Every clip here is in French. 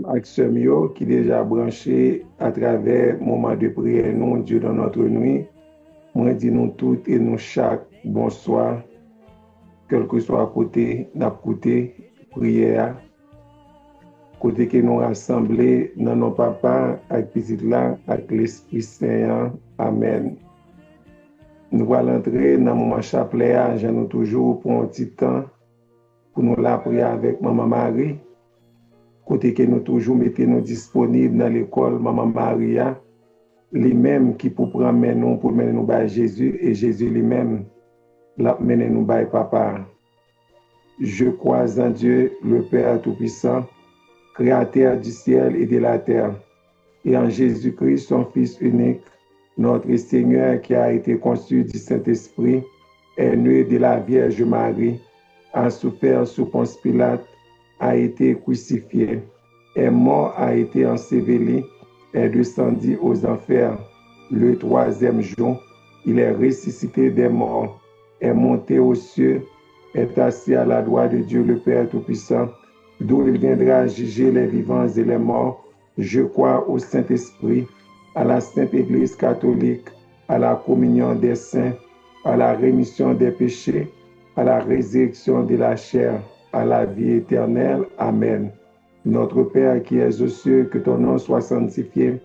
Action qui est déjà branché à travers moment de prière, nous, Dieu dans notre nuit. Moi, dis nous toutes et nous chaque bonsoir, quel que soit côté, n'a côté, prière, côté que nous rassemblés dans nos papas, avec petit là, avec l'Esprit Saint. Amen. Nous allons entrer dans mon chapelet, nous toujours pour un petit temps, pour nous la prier avec Maman Marie. Côté que nous toujours mettons nous disponibles dans l'école Maman Maria, les mêmes qui pour prendre nous pour mener nous à Jésus et Jésus lui-même l'a mené nous à Papa. Je crois en Dieu, le Père Tout-Puissant, Créateur du ciel et de la terre, et en Jésus-Christ, son Fils unique, notre Seigneur qui a été conçu du Saint-Esprit, est né de la Vierge Marie, a souffert sous Ponce Pilate, a été crucifié, est mort, a été enseveli, est descendu aux enfers. Le troisième jour, il est ressuscité des morts, est monté aux cieux, est assis à la droite de Dieu le Père Tout-Puissant, d'où il viendra juger les vivants et les morts. Je crois au Saint-Esprit, à la Sainte Église catholique, à la communion des saints, à la rémission des péchés, à la résurrection de la chair, à la vie éternelle. Amen. Notre Père qui es aux cieux, que ton nom soit sanctifié,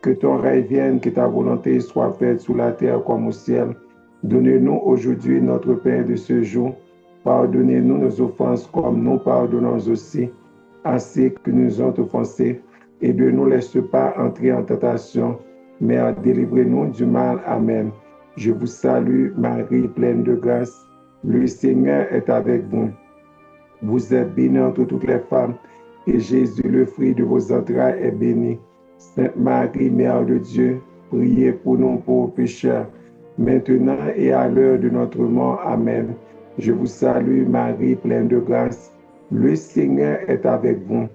que ton règne vienne, que ta volonté soit faite sur la terre comme au ciel. Donne-nous aujourd'hui notre pain de ce jour. Pardonnez-nous nos offenses comme nous pardonnons aussi à ceux qui nous ont offensés. Et ne nous laisse pas entrer en tentation, mais délivrez-nous du mal. Amen. Je vous salue, Marie, pleine de grâce. Le Seigneur est avec vous. Vous êtes bénie entre toutes les femmes, et Jésus, le fruit de vos entrailles, est béni. Sainte Marie, Mère de Dieu, priez pour nous pauvres pécheurs, maintenant et à l'heure de notre mort. Amen. Je vous salue, Marie, pleine de grâce. Le Seigneur est avec vous.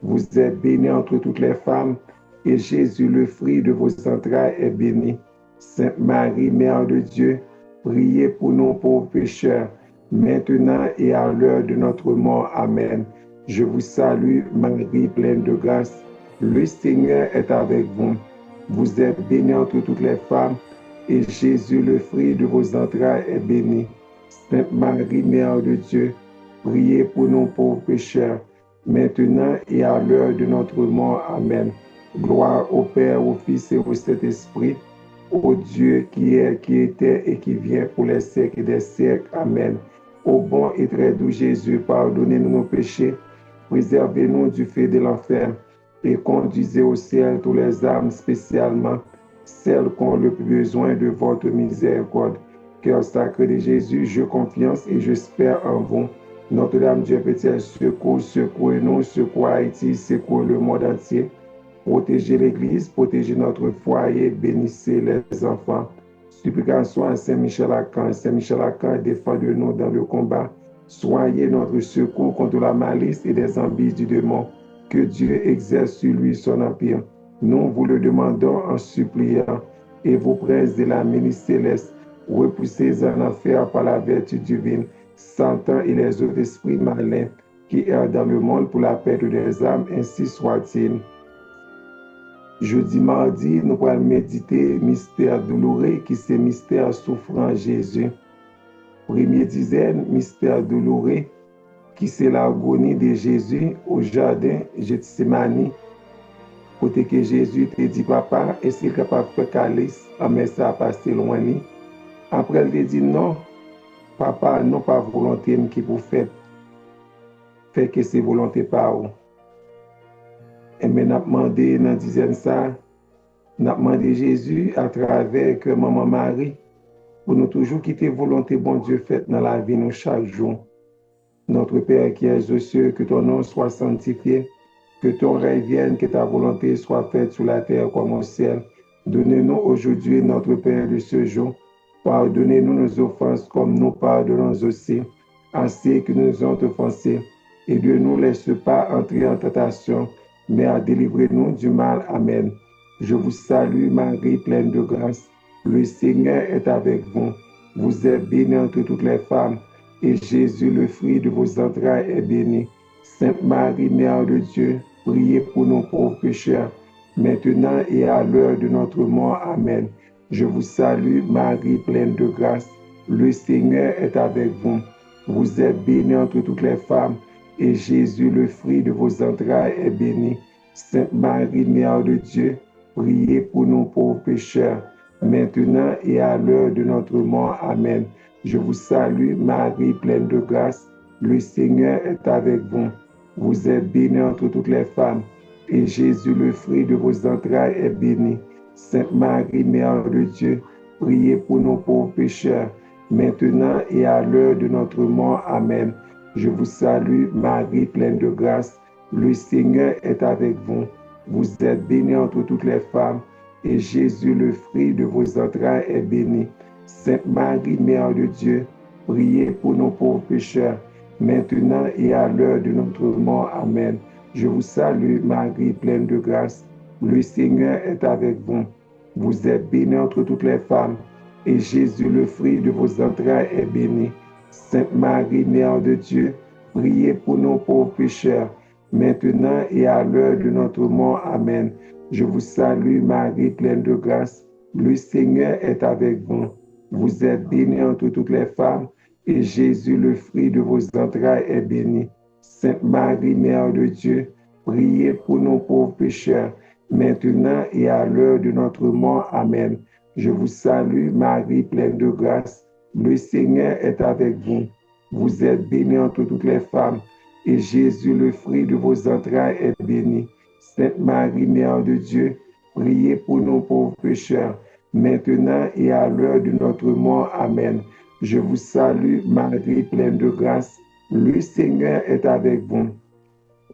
Vous êtes bénie entre toutes les femmes, et Jésus, le fruit de vos entrailles, est béni. Sainte Marie, Mère de Dieu, priez pour nous pauvres pécheurs, maintenant et à l'heure de notre mort. Amen. Je vous salue, Marie, pleine de grâce. Le Seigneur est avec vous. Vous êtes bénie entre toutes les femmes, et Jésus, le fruit de vos entrailles, est béni. Sainte Marie, Mère de Dieu, priez pour nous pauvres pécheurs, maintenant et à l'heure de notre mort. Amen. Gloire au Père, au Fils et au Saint-Esprit, au Dieu qui est, qui était et qui vient pour les siècles des siècles. Amen. Ô bon et très doux Jésus, pardonnez-nous nos péchés, préservez-nous du feu de l'enfer et conduisez au ciel tous les âmes, spécialement celles qui ont le plus besoin de votre miséricorde. Cœur sacré de Jésus, je confiance et j'espère en vous. Notre-Dame Dieu Petit secours, secouez-nous, secouez Haïti, secouez le monde entier. Protégez l'Église, protégez notre foyer, bénissez les enfants. Supplication à Saint-Michel-Archange. Saint-Michel-Archange, défendez-nous dans le combat. Soyez notre secours contre la malice et les embûches du démon. Que Dieu exerce sur lui son empire. Nous vous le demandons en suppliant. Et vos princes de la milice céleste, repoussez en enfer par la vertu divine, Satan et les autres esprits malins qui errent dans le monde pour la perte des âmes, ainsi soit-il. Jeudi, mardi, nous allons méditer mystère douloureux qui c'est mystère souffrant Jésus. Première dizaine, mystère douloureux qui c'est l'agonie de Jésus au jardin Gethsémani. Côté que Jésus te dit, papa, est-ce qu'il est capable de faire calice, mais ça a passé loin. Après, il te dit, non, papa, non pas volonté qui pour faire que c'est volonté par vous. Et mais n'a demandé dans dizaine ça, n'a demandé Jésus à travers que maman Marie pour nous toujours quitter volonté bon Dieu faite dans la vie nous chaque jour. Notre Père qui es aux cieux, que ton nom soit sanctifié, que ton règne vienne, que ta volonté soit faite sur la terre comme au ciel. Donnez-nous aujourd'hui notre pain de ce jour. Pardonnez-nous nos offenses comme nous pardonnons aussi à ceux qui nous ont offensés. Et ne nous laisse pas entrer en tentation, mais à délivrer-nous du mal. Amen. Je vous salue, Marie, pleine de grâce. Le Seigneur est avec vous. Vous êtes bénie entre toutes les femmes, et Jésus, le fruit de vos entrailles, est béni. Sainte Marie, Mère de Dieu, priez pour nos pauvres pécheurs, maintenant et à l'heure de notre mort. Amen. Je vous salue, Marie, pleine de grâce. Le Seigneur est avec vous. Vous êtes bénie entre toutes les femmes, et Jésus, le fruit de vos entrailles, est béni. Sainte Marie, Mère de Dieu, priez pour nos pauvres pécheurs, maintenant et à l'heure de notre mort. Amen. Je vous salue, Marie, pleine de grâce. Le Seigneur est avec vous. Vous êtes bénie entre toutes les femmes, et Jésus, le fruit de vos entrailles, est béni. Sainte Marie, Mère de Dieu, priez pour nos pauvres pécheurs, maintenant et à l'heure de notre mort. Amen. Je vous salue, Marie, pleine de grâce. Le Seigneur est avec vous. Vous êtes bénie entre toutes les femmes, et Jésus, le fruit de vos entrailles, est béni. Sainte Marie, Mère de Dieu, priez pour nos pauvres pécheurs, maintenant et à l'heure de notre mort. Amen. Je vous salue, Marie, pleine de grâce. Le Seigneur est avec vous. Vous êtes bénie entre toutes les femmes, et Jésus, le fruit de vos entrailles, est béni. Sainte Marie, Mère de Dieu, priez pour nos pauvres pécheurs, maintenant et à l'heure de notre mort. Amen. Je vous salue, Marie, pleine de grâce. Le Seigneur est avec vous. Vous êtes bénie entre toutes les femmes, et Jésus, le fruit de vos entrailles, est béni. Sainte Marie, Mère de Dieu, priez pour nos pauvres pécheurs, maintenant et à l'heure de notre mort. Amen. Je vous salue, Marie, pleine de grâce. Le Seigneur est avec vous. Vous êtes bénie entre toutes les femmes, et Jésus, le fruit de vos entrailles, est béni. Sainte Marie, Mère de Dieu, priez pour nos pauvres pécheurs, maintenant et à l'heure de notre mort. Amen. Je vous salue, Marie, pleine de grâce. Le Seigneur est avec vous.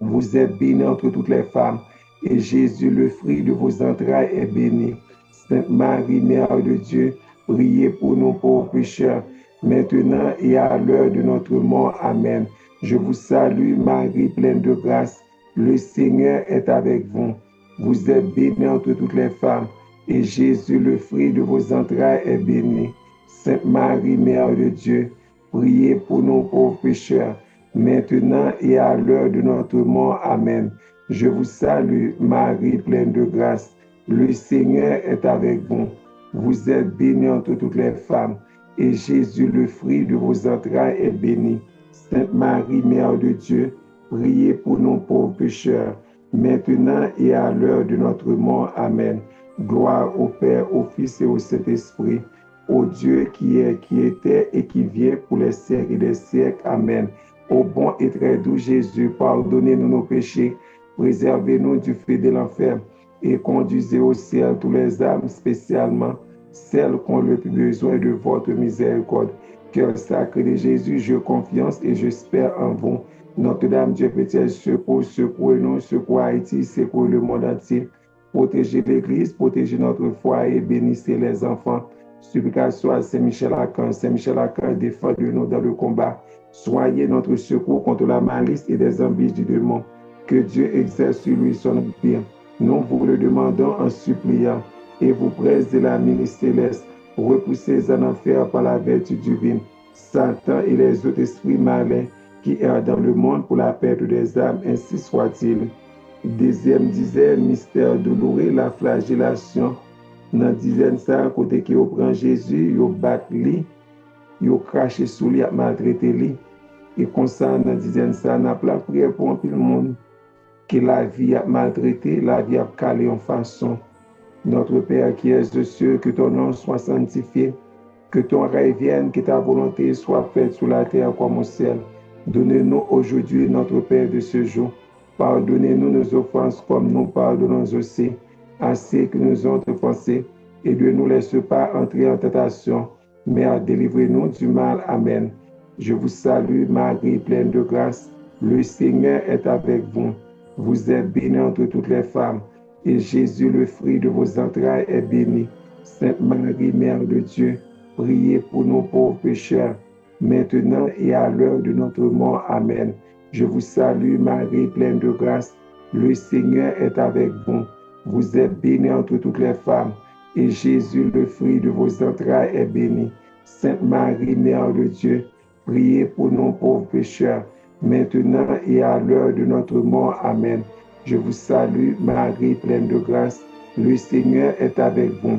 Vous êtes bénie entre toutes les femmes, et Jésus, le fruit de vos entrailles, est béni. Sainte Marie, Mère de Dieu, priez pour nos pauvres pécheurs, maintenant et à l'heure de notre mort. Amen. Je vous salue, Marie, pleine de grâce. Le Seigneur est avec vous. Vous êtes bénie entre toutes les femmes, et Jésus, le fruit de vos entrailles, est béni. Sainte Marie, Mère de Dieu, priez pour nos pauvres pécheurs, maintenant et à l'heure de notre mort. Amen. Je vous salue, Marie, pleine de grâce. Le Seigneur est avec vous. Vous êtes bénie entre toutes les femmes, et Jésus, le fruit de vos entrailles, est béni. Sainte Marie, Mère de Dieu, priez pour nos pauvres pécheurs, maintenant et à l'heure de notre mort. Amen. Gloire au Père, au Fils et au Saint-Esprit, au Dieu qui est, qui était et qui vient pour les siècles des siècles. Amen. Ô bon et très doux Jésus, pardonnez-nous nos péchés, préservez-nous du feu de l'enfer et conduisez au ciel tous les âmes, spécialement celles qui ont le plus besoin de votre miséricorde. Cœur sacré de Jésus, je confiance et j'espère en vous. Notre-Dame, Dieu petit secours, secouez-nous, secours Haïti, secours le monde entier. Protégez l'Église, protégez notre foyer, bénissez les enfants. Supplication à Saint-Michel-Archange. Saint-Michel-Archange, défendez-nous dans le combat. Soyez notre secours contre la malice et les embûches du démon. Que Dieu exerce sur lui son empire. Nous vous le demandons en suppliant. Et vous princes de la ministre céleste, repoussez en enfer par la vertu divine Satan et les autres esprits malins qui errent dans le monde pour la perte des âmes, ainsi soit-il. Deuxième dizaine, mystère douloureux, la flagellation. Dans dizaine ça, côté qui prend Jésus, yo bat li, yo craché sous lui, maltraité li. Et comme ça, dans dizaine ça, n'a pas prière pour un peu le monde que la vie a maltraité, la vie a calé en façon. Notre Père qui es aux cieux, que ton nom soit sanctifié, que ton règne vienne, que ta volonté soit faite sur la terre comme au ciel. Donnez-nous aujourd'hui notre Père de ce jour. Pardonnez-nous nos offenses comme nous pardonnons aussi à ceux qui nous ont offensés. Et ne nous laisse pas entrer en tentation, mais délivrez-nous du mal. Amen. Je vous salue, Marie, pleine de grâce. Le Seigneur est avec vous. Vous êtes bénie entre toutes les femmes, et Jésus, le fruit de vos entrailles, est béni. Sainte Marie, Mère de Dieu, priez pour nos pauvres pécheurs, maintenant et à l'heure de notre mort. Amen. Je vous salue, Marie, pleine de grâce. Le Seigneur est avec vous. Vous êtes bénie entre toutes les femmes, et Jésus, le fruit de vos entrailles, est béni. Sainte Marie, Mère de Dieu, priez pour nos pauvres pécheurs, maintenant et à l'heure de notre mort. Amen. Je vous salue, Marie, pleine de grâce. Le Seigneur est avec vous.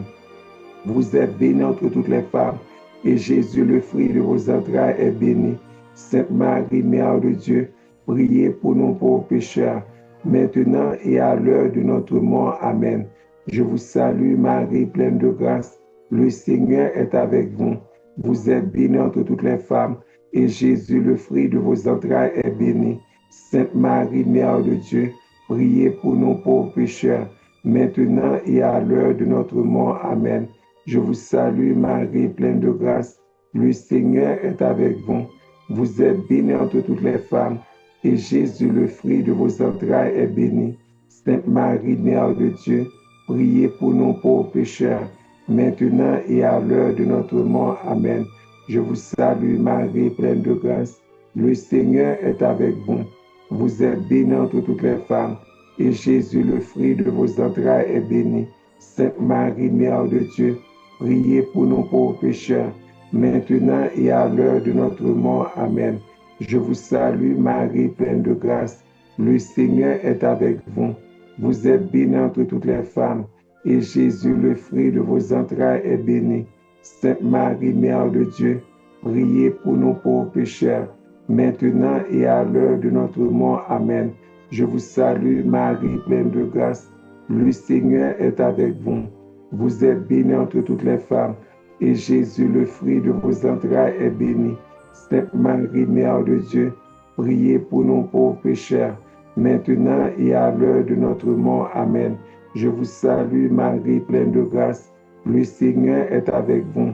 Vous êtes bénie entre toutes les femmes, et Jésus, le fruit de vos entrailles, est béni. Sainte Marie, Mère de Dieu, priez pour nous pauvres pécheurs, maintenant et à l'heure de notre mort. Amen. Je vous salue, Marie, pleine de grâce. Le Seigneur est avec vous. Vous êtes bénie entre toutes les femmes, et Jésus, le fruit de vos entrailles, est béni. Sainte Marie, Mère de Dieu, priez pour nous pauvres pécheurs, maintenant et à l'heure de notre mort. Amen. Je vous salue, Marie, pleine de grâce. Le Seigneur est avec vous. Vous êtes bénie entre toutes les femmes, et Jésus, le fruit de vos entrailles, est béni. Sainte Marie, Mère de Dieu, priez pour nous pauvres pécheurs, maintenant et à l'heure de notre mort. Amen. Je vous salue, Marie, pleine de grâce. Le Seigneur est avec vous. Vous êtes bénie entre toutes les femmes, et Jésus, le fruit de vos entrailles, est béni. Sainte Marie, Mère de Dieu, priez pour nous pauvres pécheurs, maintenant et à l'heure de notre mort. Amen. Je vous salue, Marie, pleine de grâce. Le Seigneur est avec vous. Vous êtes bénie entre toutes les femmes, et Jésus, le fruit de vos entrailles, est béni. Sainte Marie, Mère de Dieu, priez pour nous pauvres pécheurs, maintenant et à l'heure de notre mort. Amen. Je vous salue, Marie, pleine de grâce. Le Seigneur est avec vous. Vous êtes bénie entre toutes les femmes, et Jésus, le fruit de vos entrailles, est béni. Sainte Marie, Mère de Dieu, priez pour nous pauvres pécheurs, maintenant et à l'heure de notre mort. Amen. Je vous salue, Marie, pleine de grâce. Le Seigneur est avec vous.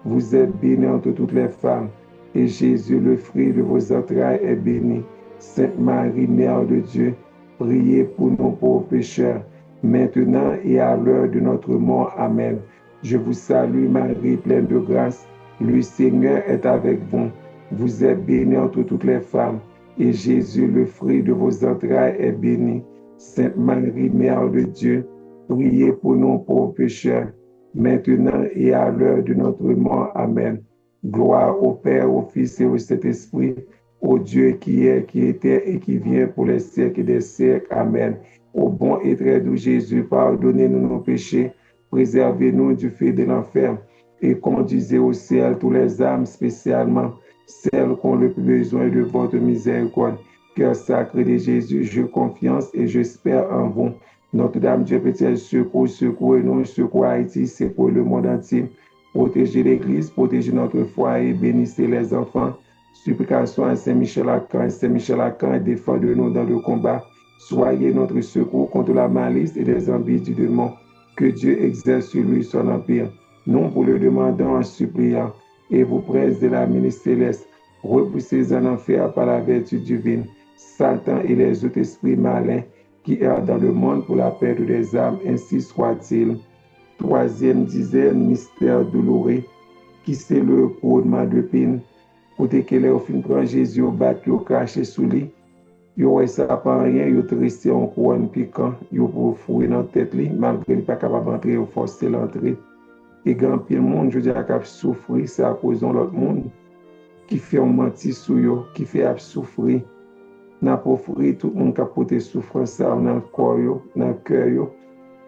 Vous êtes bénie entre toutes les femmes, et Jésus, le fruit de vos entrailles, est béni. Sainte Marie, Mère de Dieu, priez pour nous pauvres pécheurs, maintenant et à l'heure de notre mort. Amen. Je vous salue, Marie, pleine de grâce. Le Seigneur est avec vous. Vous êtes bénie entre toutes les femmes, et Jésus, le fruit de vos entrailles, est béni. Sainte Marie, Mère de Dieu, priez pour nous pauvres pécheurs, maintenant et à l'heure de notre mort. Amen. Gloire au Père, au Fils et au Saint-Esprit, au Dieu qui est, qui était et qui vient pour les siècles des siècles. Amen. Ô bon et très doux Jésus, pardonnez-nous nos péchés, préservez-nous du feu de l'enfer et conduisez au ciel tous les âmes, spécialement celles qui ont le plus besoin de votre miséricorde. Cœur sacré de Jésus, je confiance et j'espère en vous. Notre-Dame, Dieu peut-elle secouez-nous, secours Haïti, c'est pour le monde entier. Protégez l'Église, protégez notre foyer, bénissez les enfants. Supplication à Saint-Michel-Archange. Saint-Michel-Archange, défendez-nous dans le combat. Soyez notre secours contre la malice et les envies du démon. Que Dieu exerce sur lui son empire. Nous vous le demandons en suppliant. Et vous princes de la ministre céleste, repoussez en enfer par la vertu divine Satan et les autres esprits malins qui errent dans le monde pour la perte des âmes, ainsi soit-il. Troisième dizaine, mystère douloureux, qui c'est le couronnement de pine. Côté que les films prend Jésus au bac, au craché sous lui. Yo ouais ça pas rien, yo tressé en couronne piquant, yo pour fouiller dans tête li, malgré il pas capable d'entrer, au forcer l'entrée. Et grand pile monde, je dis à cap souffrir, c'est à cause de l'autre monde qui fait un menti sous yo, qui fait souffrir. N'a pas souffrir tout le monde qui a porté souffrance dans le corps yo, dans le cœur yo,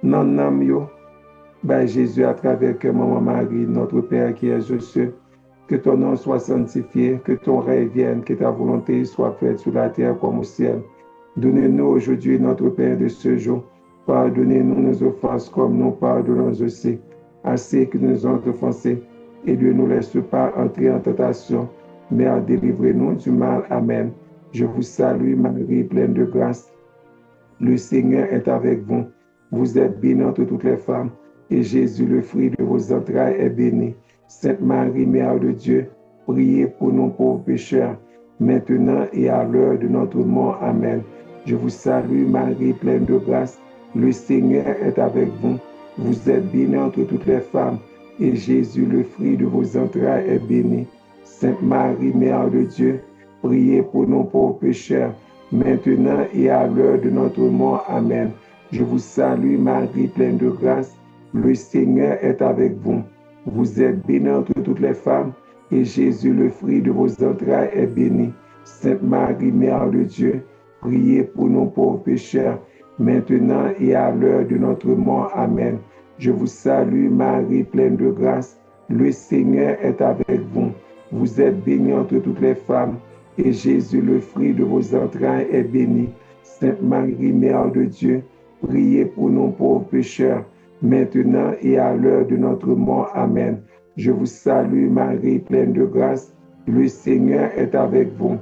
dans l'âme yo. Ben Jésus à travers que maman Marie, notre Père qui est aux cieux, que ton nom soit sanctifié, que ton règne vienne, que ta volonté soit faite sur la terre comme au ciel. Donnez-nous aujourd'hui notre pain de ce jour. Pardonnez-nous nos offenses comme nous pardonnons aussi à ceux qui nous ont offensés. Et ne nous laisse pas entrer en tentation, mais délivrez-nous du mal. Amen. Je vous salue, Marie, pleine de grâce. Le Seigneur est avec vous. Vous êtes bénie entre toutes les femmes, et Jésus, le fruit de vos entrailles, est béni. Sainte Marie, Mère de Dieu, priez pour nous pauvres pécheurs, maintenant et à l'heure de notre mort. Amen. Je vous salue, Marie, pleine de grâce. Le Seigneur est avec vous. Vous êtes bénie entre toutes les femmes, et Jésus, le fruit de vos entrailles, est béni. Sainte Marie, Mère de Dieu, priez pour nous pauvres pécheurs, maintenant et à l'heure de notre mort. Amen. Je vous salue, Marie, pleine de grâce. Le Seigneur est avec vous. Vous êtes bénie entre toutes les femmes, et Jésus, le fruit de vos entrailles, est béni. Sainte Marie, Mère de Dieu, priez pour nous pauvres pécheurs, maintenant et à l'heure de notre mort. Amen. Je vous salue, Marie, pleine de grâce. Le Seigneur est avec vous. Vous êtes bénie entre toutes les femmes, et Jésus, le fruit de vos entrailles, est béni. Sainte Marie, Mère de Dieu, priez pour nous pauvres pécheurs, maintenant et à l'heure de notre mort. Amen. Je vous salue, Marie, pleine de grâce. Le Seigneur est avec vous.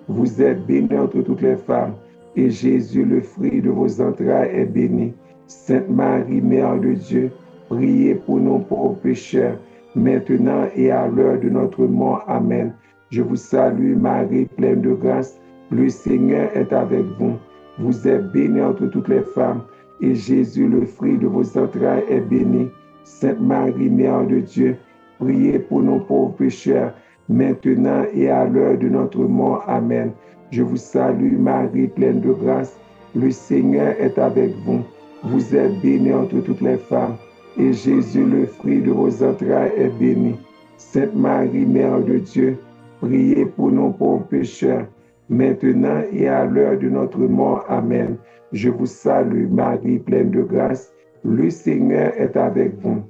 Vous êtes bénie entre toutes les femmes, et Jésus, le fruit de vos entrailles, est béni. Sainte Marie, Mère de Dieu, priez pour nous pauvres pécheurs, maintenant et à l'heure de notre mort. Amen. Je vous salue, Marie, pleine de grâce. Le Seigneur est avec vous. Vous êtes bénie entre toutes les femmes, et Jésus, le fruit de vos entrailles, est béni. Sainte Marie, Mère de Dieu, priez pour nos pauvres pécheurs, maintenant et à l'heure de notre mort. Amen. Je vous salue, Marie, pleine de grâce. Le Seigneur est avec vous. Vous êtes bénie entre toutes les femmes, et Jésus, le fruit de vos entrailles, est béni. Sainte Marie, Mère de Dieu, priez pour nos pauvres pécheurs, maintenant et à l'heure de notre mort. Amen. Je vous salue, Marie, pleine de grâce. Le Seigneur est avec vous.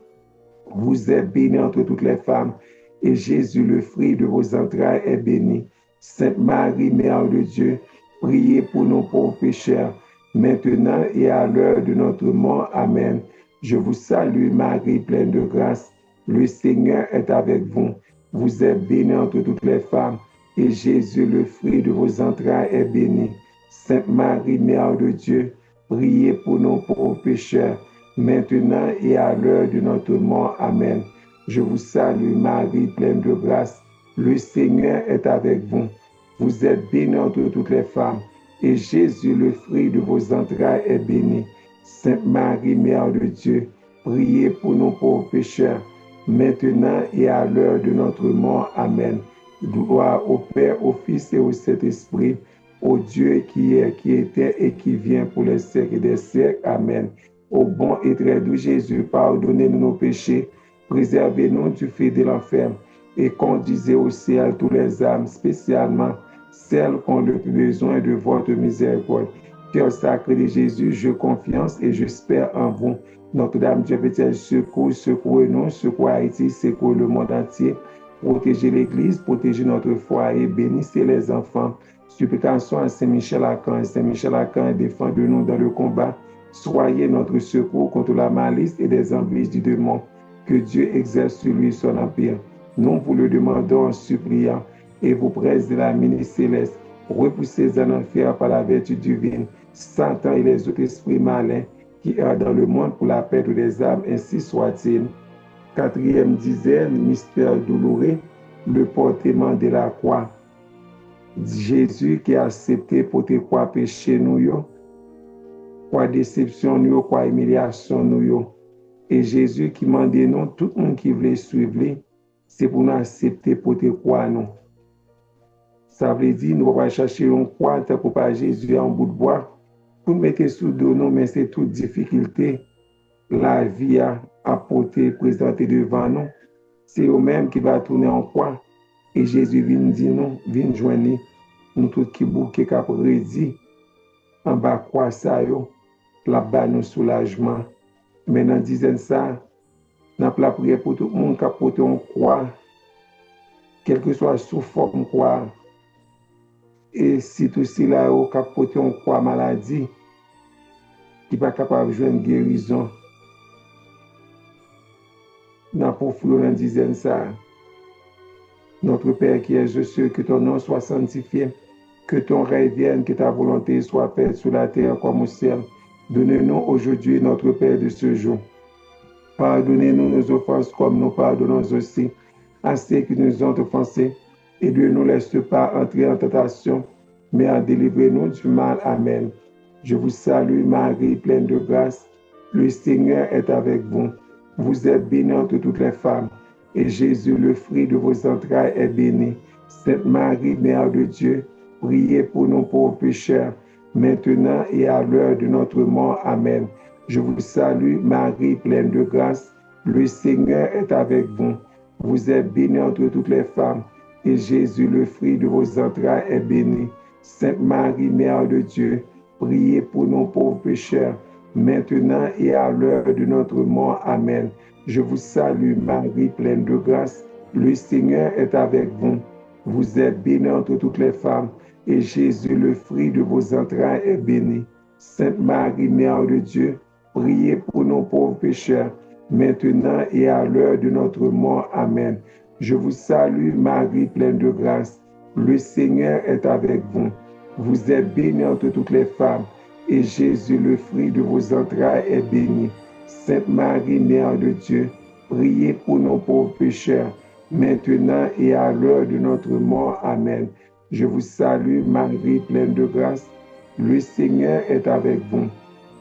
Vous êtes bénie entre toutes les femmes, et Jésus, le fruit de vos entrailles, est béni. Sainte Marie, Mère de Dieu, priez pour nos pauvres pécheurs, maintenant et à l'heure de notre mort. Amen. Je vous salue, Marie, pleine de grâce. Le Seigneur est avec vous. Vous êtes bénie entre toutes les femmes, et Jésus, le fruit de vos entrailles, est béni. Sainte Marie, Mère de Dieu, priez pour nos pauvres pécheurs, maintenant et à l'heure de notre mort. Amen. Je vous salue, Marie, pleine de grâce. Le Seigneur est avec vous. Vous êtes bénie entre toutes les femmes, et Jésus, le fruit de vos entrailles, est béni. Sainte Marie, Mère de Dieu, priez pour nos pauvres pécheurs, maintenant et à l'heure de notre mort. Amen. Gloire au Père, au Fils et au Saint-Esprit, au Dieu qui est, qui était et qui vient pour les siècles des siècles. Amen. Ô bon et très doux Jésus, pardonnez-nous nos péchés, préservez-nous du feu de l'enfer, et conduisez au ciel tous les âmes, spécialement celles qui ont le plus besoin de votre miséricorde. Cœur sacré de Jésus, je confiance et j'espère en vous. Notre-Dame, Dieu peut-être secours-nous, secours Haïti, secours le monde entier. Protégez l'Église, protégez notre foyer, bénissez les enfants. Supplication à Saint-Michel-Archange. Saint-Michel-Archange, défendez-nous dans le combat. Soyez notre secours contre la malice et les embûches du démon. Que Dieu exerce sur lui son empire. Nous vous le demandons en suppliant, et vous presse de la ministre céleste, repoussez en enfer par la vertu divine, Satan et les autres esprits malins qui errent dans le monde pour la paix des âmes, ainsi soit-il. Quatrième dizaine, mystère douloureux, le portement de la croix. Jésus qui a accepté porter quoi péché nous yo, quoi déception nous yo, quoi humiliation nous yo. Et Jésus qui m'a dit nous, tout le monde qui veut suivre, c'est pour nous accepter porter quoi nous. Ça veut dire nous ne pouvons pas chercher une croix pour pas Jésus en bout de bois pour mettre sous dos nous, mais c'est toute difficulté. La vie a apporté, présenté devant nous. C'est eux-mêmes qui va tourner en croix. Et Jésus vient dire nous, vient joindre nous tous qui bouquet qui a prédit en bas croix ça yo, là-bas nous soulagement. Maintenant disant ça, n'a pas prié pour tout le monde qui a porté en croix, quelle que soit sous forme croix. Et si tout cela est capoté en croix maladie, qui n'est pas capable de jouer une guérison, n'a pas flou en disant ça. Notre Père qui es aux cieux, que ton nom soit sanctifié, que ton règne vienne, que ta volonté soit faite sur la terre comme au ciel. Donnez-nous aujourd'hui notre Père de ce jour. Pardonnez-nous nos offenses comme nous pardonnons aussi à ceux qui nous ont offensés. Et ne nous laisse pas entrer en tentation, mais en délivrez-nous du mal. Amen. Je vous salue, Marie, pleine de grâce. Le Seigneur est avec vous. Vous êtes bénie entre toutes les femmes, et Jésus, le fruit de vos entrailles, est béni. Sainte Marie, Mère de Dieu, priez pour nos pauvres pécheurs, maintenant et à l'heure de notre mort. Amen. Je vous salue, Marie, pleine de grâce. Le Seigneur est avec vous. Vous êtes bénie entre toutes les femmes, et Jésus, le fruit de vos entrailles, est béni. Sainte Marie, Mère de Dieu, priez pour nos pauvres pécheurs, maintenant et à l'heure de notre mort. Amen. Je vous salue, Marie, pleine de grâce. Le Seigneur est avec vous. Vous êtes bénie entre toutes les femmes, et Jésus, le fruit de vos entrailles, est béni. Sainte Marie, Mère de Dieu, priez pour nos pauvres pécheurs, maintenant et à l'heure de notre mort. Amen. Je vous salue, Marie, pleine de grâce. Le Seigneur est avec vous. Vous êtes bénie entre toutes les femmes, et Jésus, le fruit de vos entrailles, est béni. Sainte Marie, Mère de Dieu, priez pour nos pauvres pécheurs, maintenant et à l'heure de notre mort. Amen. Je vous salue, Marie, pleine de grâce. Le Seigneur est avec vous.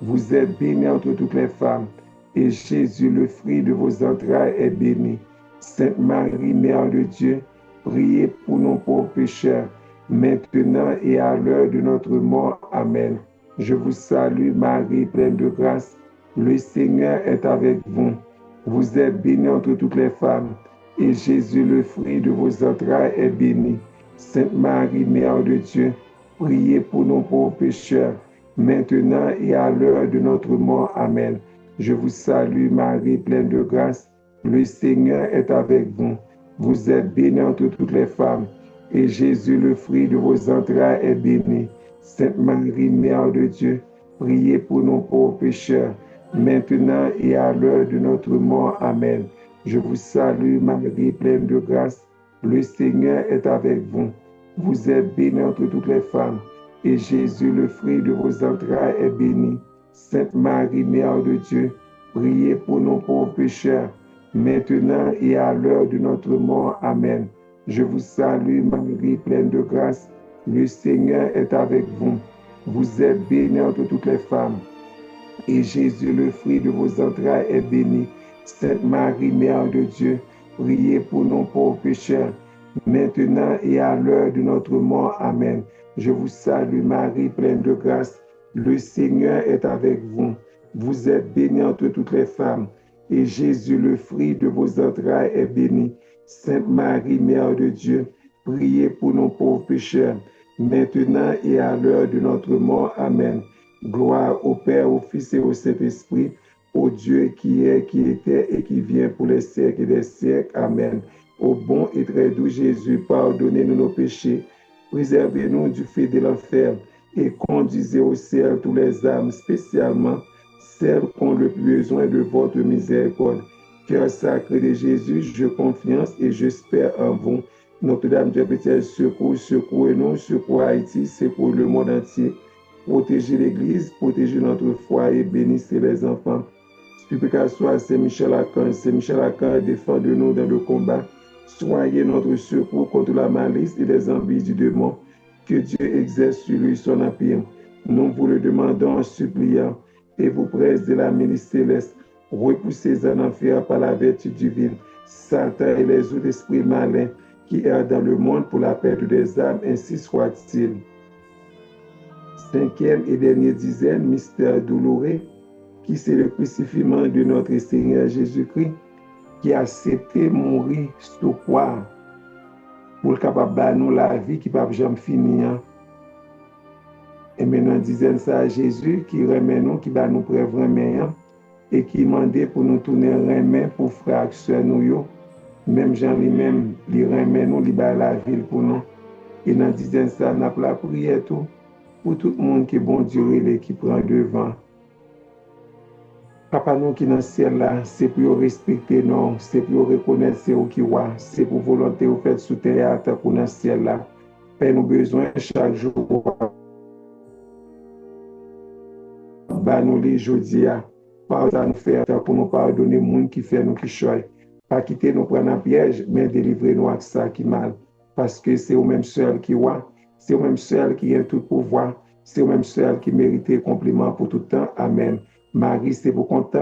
Vous êtes bénie entre toutes les femmes, et Jésus, le fruit de vos entrailles, est béni. Sainte Marie, Mère de Dieu, priez pour nos pauvres pécheurs, maintenant et à l'heure de notre mort. Amen. Je vous salue, Marie, pleine de grâce. Le Seigneur est avec vous. Vous êtes bénie entre toutes les femmes, et Jésus, le fruit de vos entrailles, est béni. Sainte Marie, Mère de Dieu, priez pour nos pauvres pécheurs, maintenant et à l'heure de notre mort. Amen. Je vous salue, Marie, pleine de grâce. Le Seigneur est avec vous. Vous êtes bénie entre toutes les femmes, et Jésus, le fruit de vos entrailles, est béni. Sainte Marie, Mère de Dieu, priez pour nos pauvres pécheurs, maintenant et à l'heure de notre mort. Amen. Je vous salue, Marie, pleine de grâce. Le Seigneur est avec vous. Vous êtes bénie entre toutes les femmes, et Jésus, le fruit de vos entrailles, est béni. Sainte Marie, Mère de Dieu, priez pour nos pauvres pécheurs, maintenant et à l'heure de notre mort. Amen. Je vous salue, Marie, pleine de grâce. Le Seigneur est avec vous. Vous êtes bénie entre toutes les femmes, et Jésus, le fruit de vos entrailles, est béni. Sainte Marie, Mère de Dieu, priez pour nos pauvres pécheurs, maintenant et à l'heure de notre mort. Amen. Je vous salue, Marie, pleine de grâce. Le Seigneur est avec vous. Vous êtes bénie entre toutes les femmes, et Jésus, le fruit de vos entrailles, est béni. Sainte Marie, Mère de Dieu, priez pour nos pauvres pécheurs, maintenant et à l'heure de notre mort. Amen. Gloire au Père, au Fils et au Saint-Esprit, au Dieu qui est, qui était et qui vient pour les siècles des siècles. Amen. Ô bon et très doux Jésus, pardonnez-nous nos péchés, préservez-nous du feu de l'enfer et conduisez au ciel tous les âmes, spécialement celles qui ont le plus besoin de votre miséricorde. Cœur sacré de Jésus, je confiance et j'espère en vous. Notre-Dame du Petit secours, secours-nous, secours Haïti, secours le monde entier. Protégez l'Église, protégez notre foyer, bénissez les enfants. Supplication à Saint-Michel-Archange. Saint-Michel-Archange, défendez-nous dans le combat. Soyez notre secours contre la malice et les envies du démon. Que Dieu exerce sur lui son empire. Nous vous le demandons en suppliant, et vous presse de la milice céleste, repoussez en enfer par la vertu divine, Satan et les autres esprits malins qui errent dans le monde pour la perte des âmes, ainsi soit-il. Cinquième et dernière dizaine, mystère douloureux, qui c'est le crucifixion de notre Seigneur Jésus-Christ, qui a accepté mourir sous croix pour capable de nous la vie qui ne peut jamais finir. Et maintenant, dizaine ça à Jésus qui remet nous, qui va nous prévenir et qui demande pour nous tourner remet pour frères et nous. Même Jean lui-même, il remet nous, il bat la ville pour nous. Et dans dizaine ça, on a la prière tout pour tout le monde qui est bon Dieu et qui prend devant. Papa nous qui dans le ciel là, c'est pour respecter nous, c'est pour reconnaître c'est qui voit, c'est pour volonté ou fait sous terre pour dans le ciel là. Père nous besoin chaque jour. Bah nous les jeudi pardon nous faire pour nous pardonner monde qui fait nous qui choy. Pas quitter nous prendre en piège, mais délivrer nous avec ça qui mal. Parce que c'est au même seul qui voit, c'est au même seul qui a tout pouvoir, c'est au même seul qui mérite compliment pour tout le temps. Amen. Marie, c'est pour content.